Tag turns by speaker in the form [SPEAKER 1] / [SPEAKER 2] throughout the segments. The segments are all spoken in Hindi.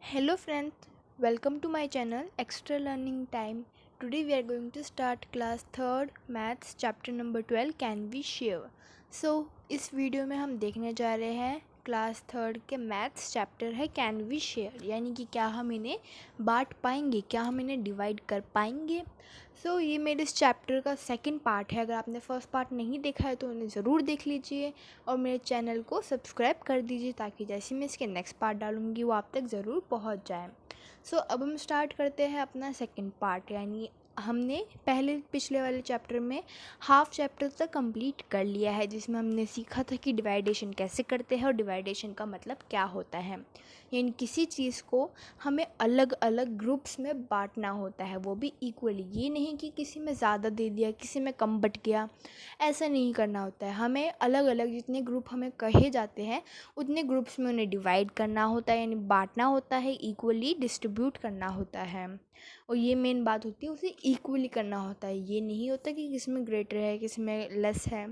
[SPEAKER 1] Hello friends, welcome to my channel Extra Learning Time. Today we are going to start class 3rd Maths chapter number 12 Can we share. इस वीडियो में हम देखने जा रहे हैं क्लास 3rd के मैथ्स चैप्टर है कैन वी शेयर, यानी कि क्या हम इन्हें बांट पाएंगे, क्या हम इन्हें डिवाइड कर पाएंगे। ये मेरे इस चैप्टर का सेकंड पार्ट है। अगर आपने फर्स्ट पार्ट नहीं देखा है तो उन्हें ज़रूर देख लीजिए और मेरे चैनल को सब्सक्राइब कर दीजिए ताकि जैसे मैं इसके नेक्स्ट पार्ट डालूँगी वो आप तक ज़रूर पहुंच जाए। अब हम स्टार्ट करते हैं अपना सेकंड पार्ट, यानी हमने पिछले वाले चैप्टर में हाफ चैप्टर तक कंप्लीट कर लिया है, जिसमें हमने सीखा था कि डिवाइडेशन कैसे करते हैं और डिवाइडेशन का मतलब क्या होता है। यानी किसी चीज़ को हमें अलग अलग ग्रुप्स में बांटना होता है, वो भी इक्वली। ये नहीं कि किसी में ज़्यादा दे दिया, किसी में कम बट गया, ऐसा नहीं करना होता है। हमें अलग अलग जितने ग्रुप हमें कहे जाते हैं उतने ग्रुप्स में उन्हें डिवाइड करना होता है, यानी बांटना होता है, इक्वली डिस्ट्रीब्यूट करना होता है। और ये मेन बात होती है, उसे इक्वली करना होता है। ये नहीं होता कि किसी में ग्रेटर है किसी में लेस है।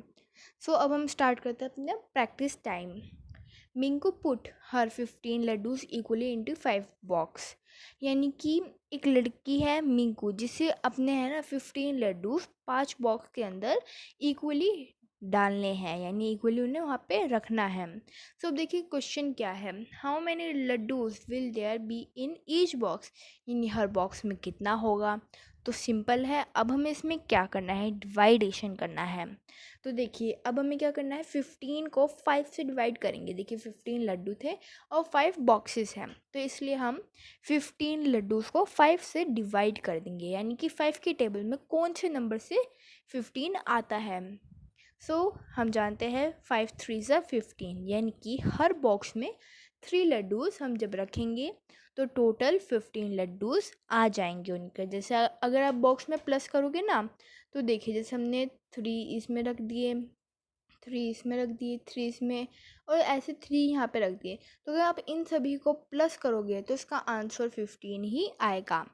[SPEAKER 1] अब हम स्टार्ट करते हैं अपने practice time. Minku put her 15 laddoos equally into 5 box. यानी कि एक लड़की है मिंकू, जिसे अपने है ना 15 लड्डूज 5 बॉक्स के अंदर इक्वली डालने हैं, यानी इक्वली उन्हें वहाँ पे रखना है। अब देखिए क्वेश्चन क्या है, how many laddoos will there be in each box, यानी हर बॉक्स में कितना होगा। तो सिंपल है, अब हमें इसमें क्या करना है, डिवाइडेशन करना है। तो देखिए अब हमें क्या करना है, 15 को 5 से डिवाइड करेंगे। देखिए 15 लड्डू थे और 5 बॉक्सेस हैं, तो इसलिए हम 15 लड्डूज़ को 5 से डिवाइड कर देंगे, यानी कि 5 के टेबल में कौन से नंबर से 15 आता है। हम जानते हैं 5 3 ज़ा 15, यानी कि हर बॉक्स में 3 लड्डूज़ हम जब रखेंगे तो टोटल 15 लड्डूज़ आ जाएंगे उनके। जैसे अगर आप बॉक्स में प्लस करोगे ना, तो देखिए जैसे हमने 3 इसमें रख दिए, 3 इसमें रख दिए, 3 इसमें, और ऐसे 3 यहाँ पे रख दिए। तो अगर आप इन सभी को प्लस करोगे तो इसका आंसर 15 ही आएगा।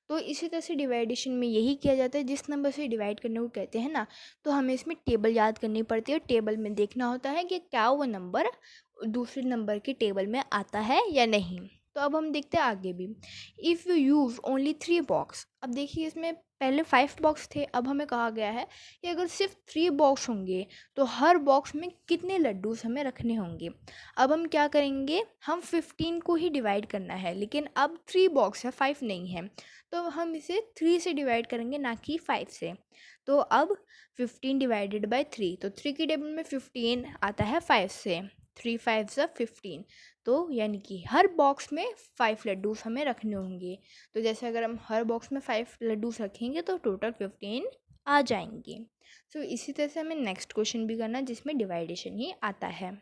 [SPEAKER 1] तो इसी तरह से डिवाइडेशन में यही किया जाता है, जिस नंबर से डिवाइड करने को कहते हैं ना, तो हमें इसमें टेबल याद करनी पड़ती है और टेबल में देखना होता है कि क्या वो नंबर दूसरे नंबर के टेबल में आता है या नहीं। तो अब हम देखते हैं आगे भी। If you use only 3 box, अब देखिए इसमें पहले 5 बॉक्स थे, अब हमें कहा गया है कि अगर सिर्फ 3 बॉक्स होंगे तो हर बॉक्स में कितने लड्डूस हमें रखने होंगे। अब हम क्या करेंगे, हम 15 को ही डिवाइड करना है, लेकिन अब 3 बॉक्स है 5 नहीं है, तो हम इसे 3 से डिवाइड करेंगे, ना कि 5 से। तो अब 15 डिवाइडेड बाय 3, तो 3 की टेबल में 15 आता है 5 से, 3 5 ज़ा 15। तो यानी कि हर बॉक्स में 5 लड्डूस हमें रखने होंगे। तो जैसे अगर हम हर बॉक्स में 5 लड्डूस रखेंगे तो टोटल 15 आ जाएंगे। इसी तरह से हमें नेक्स्ट क्वेश्चन भी करना है जिसमें डिवाइडेशन ही आता है।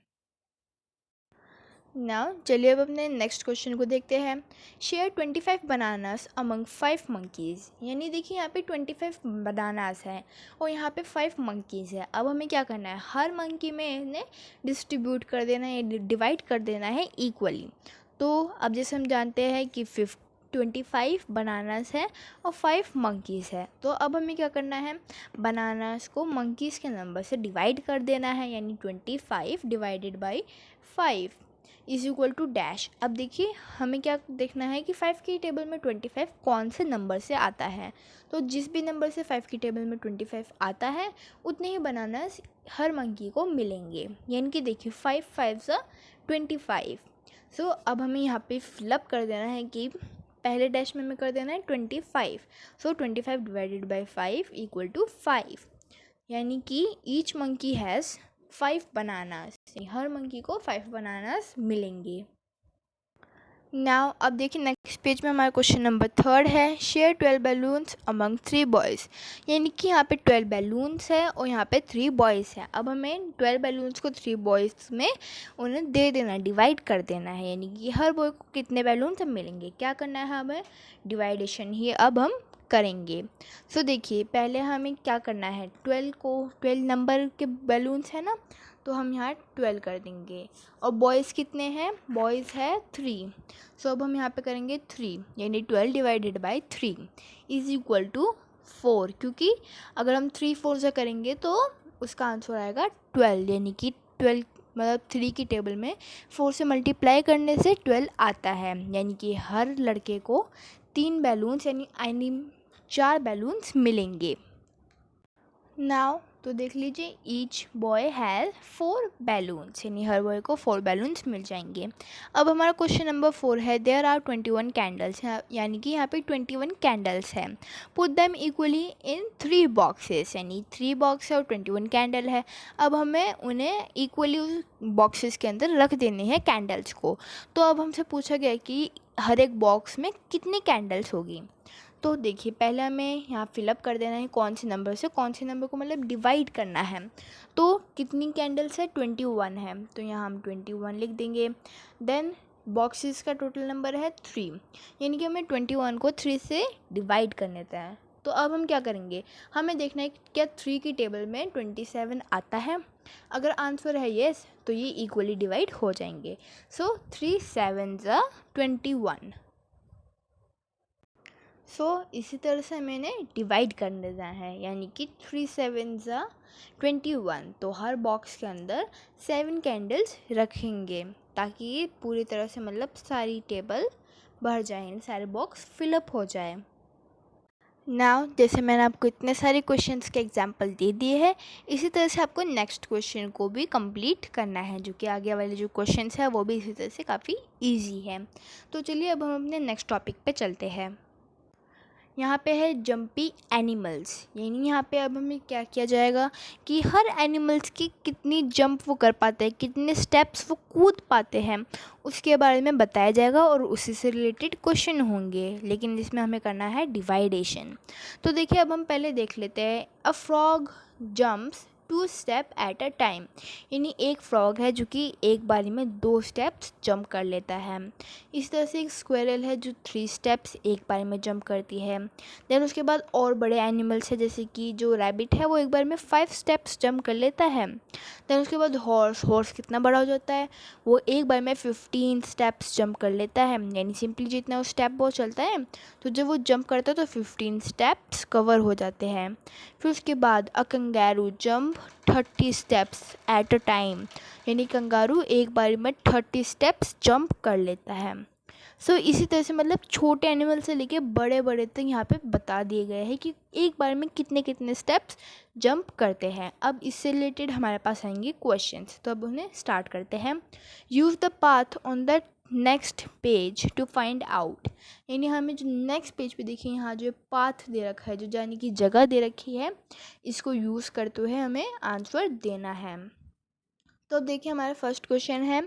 [SPEAKER 1] नाउ चलिए अब अपने नेक्स्ट क्वेश्चन को देखते हैं। शेयर 25 बनानास अमंग 5 मंकीज़, यानी देखिए यहाँ पे 25 बनानास हैं और यहाँ पे 5 मंकीज़ है। अब हमें क्या करना है, हर मंकी में इन्हें डिस्ट्रीब्यूट कर देना है, डिवाइड कर देना है इक्वली। तो अब जैसे हम जानते हैं कि 25 बनानास है और 5 मंकीज़ है, तो अब हमें क्या करना है, बनानास को मंकीज़ के नंबर से डिवाइड कर देना है, यानी 25 divided by 5 is equal to dash. अब देखिए हमें क्या देखना है कि 5 की टेबल में 25 कौन से नंबर से आता है। तो जिस भी नंबर से 5 की टेबल में 25 आता है उतने ही बनानास हर मंकी को मिलेंगे, यानी कि देखिए 5 5 ज़ा 25। अब हमें यहाँ पे फिलअप कर देना है कि पहले डैश में हमें कर देना है 25। 25 डिवाइडेड बाई 5 इक्वल टू 5, यानी कि each monkey has 5 bananas, her monkey को 5 बनानास मिलेंगे। नाउ अब देखिए नेक्स्ट पेज में हमारा क्वेश्चन नंबर 3 है। शेयर 12 बैलून्स अमंग 3 बॉयज़, यानी कि यहाँ पे 12 बैलून्स है और यहाँ पे 3 बॉयज़ है। अब हमें 12 बैलून्स को 3 बॉयज़ में उन्हें दे देना, डिवाइड कर देना है, यानी कि हर बॉय को कितने बैलून्स मिलेंगे। क्या करना है हमें, डिवाइडेशन ही अब हम करेंगे। देखिए पहले हमें क्या करना है, 12 नंबर के बैलून्स है ना, तो हम यहाँ 12 कर देंगे। और बॉयज़ कितने हैं, बॉयज़ है 3। अब हम यहाँ पे करेंगे 3, यानी 12 divided by 3 is equal to 4, क्योंकि अगर हम 3 4 से करेंगे तो उसका आंसर आएगा 12, यानी कि 12 मतलब 3 की टेबल में 4 से मल्टीप्लाई करने से 12 आता है, यानी कि हर लड़के को 3 बैलून्स यानी 4 बैलून्स मिलेंगे। नाउ तो देख लीजिए, ईच बॉय हैज़ 4 बैलून्स, यानी हर बॉय को 4 बैलून्स मिल जाएंगे। अब हमारा क्वेश्चन नंबर 4 है, देयर आर 21 कैंडल्स, यानी कि यहाँ पे 21 कैंडल्स हैं। Put them equally in 3 boxes, यानी 3 बॉक्स है और 21 कैंडल है। अब हमें उन्हें इक्वली उस बॉक्सेस के अंदर रख देने हैं कैंडल्स को। तो अब हमसे पूछा गया कि हर एक बॉक्स में कितनी कैंडल्स होगी। तो देखिए, पहले हमें यहाँ फिलअप कर देना है कौन से नंबर से कौन से नंबर को मतलब डिवाइड करना है। तो कितनी कैंडल्स है, 21 है, तो यहाँ हम 21 लिख देंगे। देन बॉक्सेस का टोटल नंबर है 3, यानी कि हमें 21 को 3 से डिवाइड कर देता है। तो अब हम क्या करेंगे, हमें देखना है कि क्या 3 की टेबल में 27 आता है। अगर आंसर है येस, तो ये इक्वली डिवाइड हो जाएंगे। सो 3 7 ज़ा 21। इसी तरह से मैंने डिवाइड कर देना है, यानी कि 3 7 ज़ा 21। तो हर बॉक्स के अंदर 7 कैंडल्स रखेंगे ताकि ये पूरी तरह से मतलब सारी टेबल भर जाए, सारे बॉक्स फिलअप हो जाए। नाउ जैसे मैंने आपको इतने सारे क्वेश्चंस के एग्जांपल दे दिए हैं, इसी तरह से आपको नेक्स्ट क्वेश्चन को भी कंप्लीट करना है, जो कि आगे वाले जो क्वेश्चंस है वो भी इसी तरह से काफ़ी इजी है। तो चलिए अब हम अपने नेक्स्ट टॉपिक पे चलते हैं। यहाँ पे है जंपी एनिमल्स, यानी यहाँ पे अब हमें क्या किया जाएगा कि हर एनिमल्स की कितनी जंप वो कर पाते हैं, कितने स्टेप्स वो कूद पाते हैं, उसके बारे में बताया जाएगा और उसी से रिलेटेड क्वेश्चन होंगे, लेकिन इसमें हमें करना है डिवाइडेशन। तो देखिए, अब हम पहले देख लेते हैं। A frog jumps 2 step at a time, यानी एक फ्रॉग है जो कि एक बारी में 2 स्टेप्स जंप कर लेता है। इस तरह से एक स्क्वेरल है जो 3 स्टेप्स एक बार में जंप करती है। देन उसके बाद और बड़े एनिमल्स है, जैसे कि जो रैबिट है वो एक बार में 5 स्टेप्स जंप कर लेता है। देन उसके बाद हॉर्स कितना बड़ा हो जाता है, वो एक बार में 15 स्टेप्स जंप कर लेता है, यानी सिंपली जितना वो स्टेप वो चलता है, तो जब वो जंप करता है तो 15 स्टेप्स कवर हो जाते हैं। फिर उसके बाद a kangaroo jump 30 steps at a time, यानी कंगारू एक बार में 30 स्टेप्स जंप कर लेता है। इसी तरह से मतलब छोटे एनिमल से लेके बड़े बड़े तक यहाँ पे बता दिए गए हैं कि एक बार में कितने कितने स्टेप्स जंप करते हैं। अब इससे रिलेटेड हमारे पास आएंगे क्वेश्चंस, तो अब उन्हें स्टार्ट करते हैं। Use the path on the next page to find out, यानी हमें जो नेक्स्ट पेज पे देखिए, यहाँ जो पाथ दे रखा है, जो जाने की जगह दे रखी है, इसको यूज़ करते हुए हमें आंसर देना है। तो देखिए, हमारा फर्स्ट क्वेश्चन है,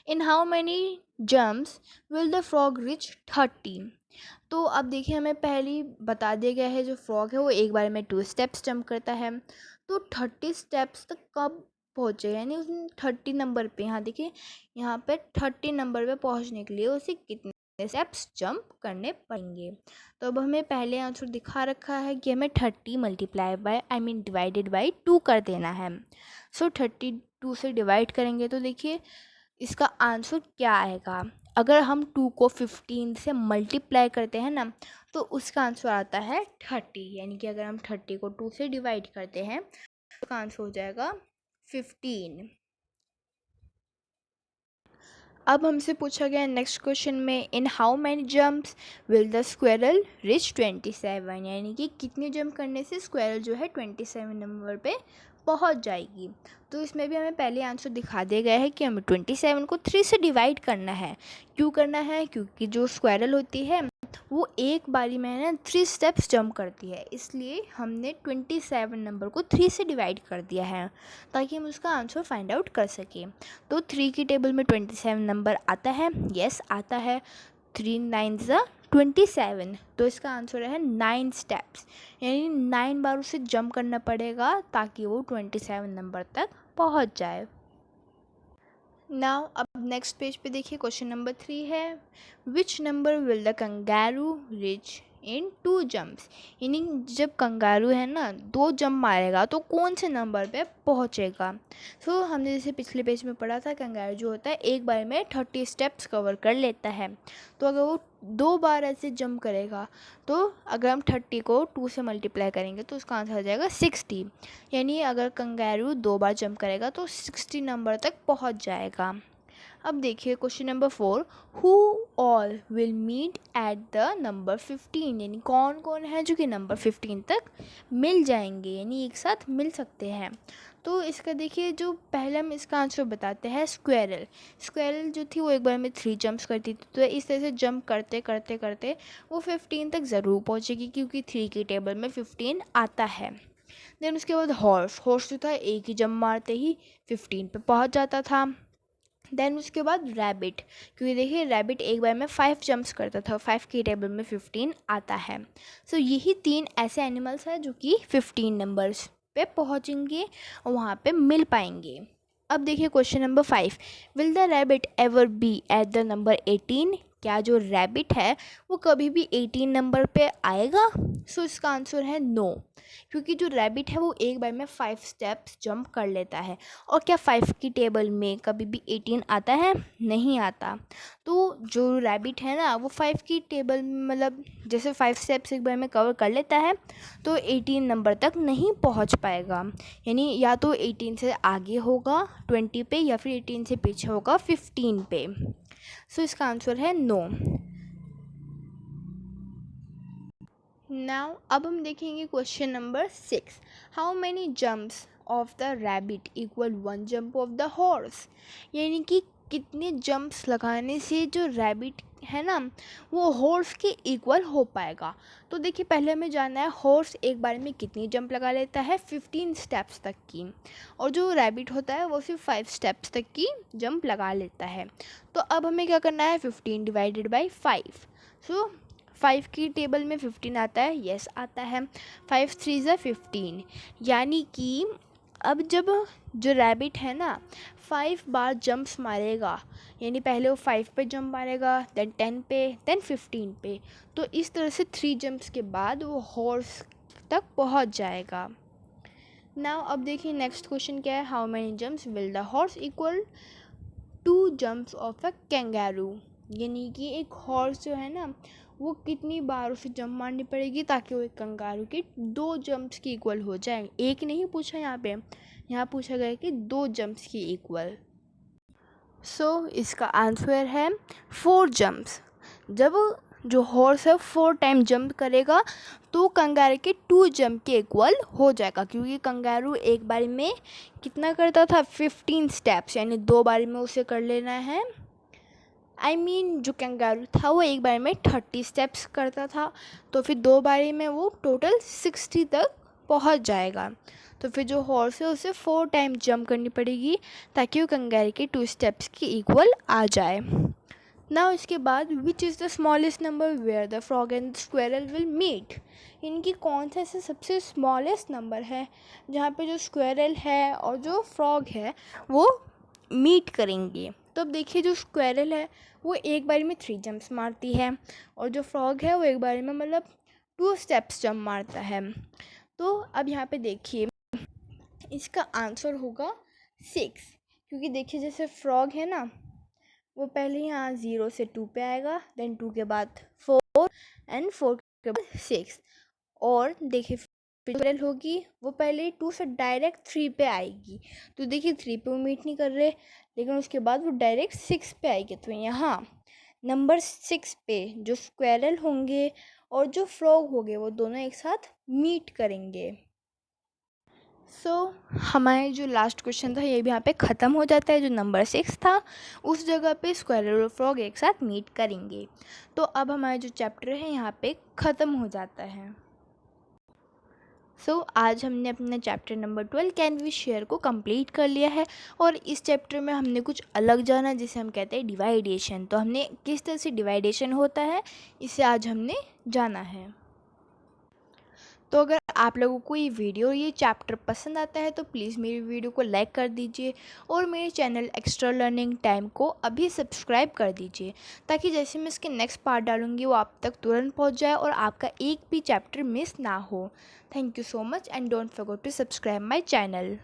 [SPEAKER 1] in how many jumps will the frog reach 30। तो अब देखिए, हमें पहले बता दिया गया है जो फ्रॉग है वो एक बार में 2 स्टेप्स जंप करता है, तो 30 स्टेप्स तक कब पहुँचेगा, यानी उस 30 नंबर पे, यहाँ देखिए यहाँ पे 30 नंबर पे पहुँचने के लिए उसे कितने स्टेप्स जंप करने पड़ेंगे। तो अब हमें पहले आंसर दिखा रखा है कि हमें 30 मल्टीप्लाई बाय डिवाइडेड बाई 2 कर देना है। 32 से डिवाइड करेंगे तो देखिए इसका आंसर क्या आएगा। अगर हम 2 को 15 से मल्टीप्लाई करते हैं ना, तो उसका आंसर आता है 30, यानी कि अगर हम 30 को 2 से डिवाइड करते हैं तो उसका आंसर हो जाएगा 15। अब हमसे पूछा गया नेक्स्ट क्वेश्चन में, इन how many jumps will the squirrel rich 27, यानी कि कितनी जंप करने से स्क्वेरल जो है 27 नंबर पे पहुंच जाएगी। तो इसमें भी हमें पहले आंसर दिखा दिया गया है कि हमें 27 को 3 से डिवाइड करना है। क्यों करना है, क्योंकि जो स्क्वेरल होती है वो एक बारी में ना 3 स्टेप्स जंप करती है, इसलिए हमने 27 नंबर को 3 से डिवाइड कर दिया है ताकि हम उसका आंसर फाइंड आउट कर सकें। तो 3 की टेबल में 27 नंबर आता है, यस आता है। 3 9 ज़ा 27, तो इसका आंसर है 9 स्टेप्स, यानी 9 बार उसे जंप करना पड़ेगा ताकि वो 27 नंबर तक पहुंच जाए। नाउ अब नेक्स्ट पेज पे देखिए, क्वेश्चन नंबर 3 है, which number will the kangaroo rich in 2 jumps. यानी जब कंगारू है ना 2 जंप मारेगा तो कौन से नंबर पे पहुंचेगा। सो हमने जैसे पिछले पेज में पढ़ा था, कंगारू जो होता है एक बार में 30 स्टेप्स कवर कर लेता है। तो अगर वो 2 बार ऐसे जंप करेगा तो अगर हम 30 को 2 से मल्टीप्लाई करेंगे तो उसका आंसर आ जाएगा 60। यानी अगर कंगारू 2 बार जंप करेगा तो 60 नंबर तक पहुंच जाएगा। अब देखिए question number 4, who all will meet at the number 15। यानी कौन कौन है जो कि नंबर 15 तक मिल जाएंगे, यानी एक साथ मिल सकते हैं। तो इसका देखिए, जो पहले हम इसका आंसर बताते हैं, स्क्वेरल। स्क्वेरल जो थी वो एक बार में 3 जंप्स करती थी, तो इस तरह से जंप करते करते करते वो 15 तक ज़रूर पहुँचेगी, क्योंकि 3 की टेबल में 15 आता है। देन उसके बाद हॉर्स जो था एक ही जंप मारते ही 15 पे पहुँच जाता था। देन उसके बाद रैबिट, क्योंकि देखिए रैबिट एक बार में 5 जंप्स करता था, 5 की टेबल में 15 आता है। सो यही 3 ऐसे एनिमल्स हैं जो कि 15 नंबर्स पे पहुंचेंगे और वहाँ पे मिल पाएंगे। अब देखिए question number 5, will the rabbit ever be eight the number 18। क्या जो रैबिट है वो कभी भी 18 नंबर पे आएगा। सो इसका आंसर है नो, क्योंकि जो रैबिट है वो एक बार में 5 स्टेप्स जंप कर लेता है। और क्या 5 की टेबल में कभी भी 18 आता है, नहीं आता। तो जो रैबिट है ना वो 5 की टेबल मतलब जैसे 5 स्टेप्स एक बार में कवर कर लेता है तो 18 नंबर तक नहीं पहुंच पाएगा। यानी या तो 18 से आगे होगा 20 पे, या फिर 18 से पीछे होगा 15 पे। सो इसका आंसर है नो। नाउ अब हम देखेंगे question number 6, how many jumps of the rabbit equal 1 jump of the horse. यानी कि कितने जंप्स लगाने से जो रैबिट है ना वो हॉर्स के इक्वल हो पाएगा। तो देखिए पहले हमें जानना है हॉर्स एक बार में कितनी जंप लगा लेता है, 15 स्टेप्स तक की, और जो रैबिट होता है वो सिर्फ 5 स्टेप्स तक की जंप लगा लेता है। तो अब हमें क्या करना है, 15 डिवाइडेड बाई 5। सो 5 की टेबल में 15 आता है, यस आता है। 5 3 ज़ा 15, यानी कि अब जब जो रैबिट है ना 5 बार जंप्स मारेगा, यानी पहले वो 5 पे जंप मारेगा, देन 10 पे, देन 15 पे, तो इस तरह से 3 जंप्स के बाद वो हॉर्स तक पहुंच जाएगा। नाउ अब देखिए नेक्स्ट क्वेश्चन क्या है, how many jumps will the horse equal 2 jumps of a kangaroo. यानी कि एक हॉर्स जो है ना वो कितनी बार उसे जंप मारनी पड़ेगी ताकि वो एक कंगारू की 2 जंप्स की इक्वल हो जाए। एक नहीं पूछा यहाँ पे, यहाँ पूछा गया कि 2 जंप्स की इक्वल। सो इसका आंसर है 4 जंप्स। जब जो हॉर्स है 4 टाइम जंप करेगा तो कंगारू के 2 जंप के इक्वल हो जाएगा, क्योंकि कंगारू एक बारी में कितना करता था, 15 स्टेप्स, यानी 2 बारी में उसे कर लेना है। जो कंगारू था वो एक बार में 30 स्टेप्स करता था, तो फिर 2 बारी में वो टोटल 60 तक पहुंच जाएगा। तो फिर जो हॉर्स है उसे 4 टाइम जंप करनी पड़ेगी ताकि वो कंगारू के 2 स्टेप्स की इक्वल आ जाए। नाउ इसके बाद which is the smallest number where the frog and squirrel will meet. इनकी कौन सा ऐसा सबसे स्मॉलेस्ट नंबर है जहाँ पे जो स्क्वेरल है और जो फ्रॉग है वो मीट करेंगे। तो अब देखिए जो स्क्वेरल है वो एक बारी में 3 जंप्स मारती है, और जो फ्रॉग है वो एक बारी में मतलब 2 स्टेप्स जंप मारता है। तो अब यहाँ पे देखिए इसका आंसर होगा 6, क्योंकि देखिए जैसे फ्रॉग है ना वो पहले यहाँ 0 से 2 पे आएगा, देन 2 के बाद 4 एंड 4 के बाद 6, और देखिए स्क्वेरल होगी वो पहले 2 से डायरेक्ट 3 पे आएगी। तो देखिए 3 पे वो मीट नहीं कर रहे, लेकिन उसके बाद वो डायरेक्ट 6 पे आएगी। तो यहाँ नंबर 6 पे जो स्क्वेरल होंगे और जो फ्रॉग होंगे वो दोनों एक साथ मीट करेंगे। हमारे जो लास्ट क्वेश्चन था ये भी यहाँ पे ख़त्म हो जाता है। जो नंबर 6 था उस जगह पे स्क्वेरल और फ्रॉग एक साथ मीट करेंगे। तो अब हमारा जो चैप्टर है यहाँ पे ख़त्म हो जाता है। आज हमने अपना chapter number 12 can we share को कंप्लीट कर लिया है, और इस चैप्टर में हमने कुछ अलग जाना जिसे हम कहते हैं डिवाइडेशन। तो हमने किस तरह से डिवाइडेशन होता है इसे आज हमने जाना है। तो अगर आप लोगों को ये वीडियो ये चैप्टर पसंद आता है तो प्लीज़ मेरी वीडियो को लाइक कर दीजिए और मेरे चैनल एक्स्ट्रा लर्निंग टाइम को अभी सब्सक्राइब कर दीजिए, ताकि जैसे मैं इसके नेक्स्ट पार्ट डालूँगी वो आप तक तुरंत पहुँच जाए और आपका एक भी चैप्टर मिस ना हो। Thank you so much and don't forget to subscribe my channel.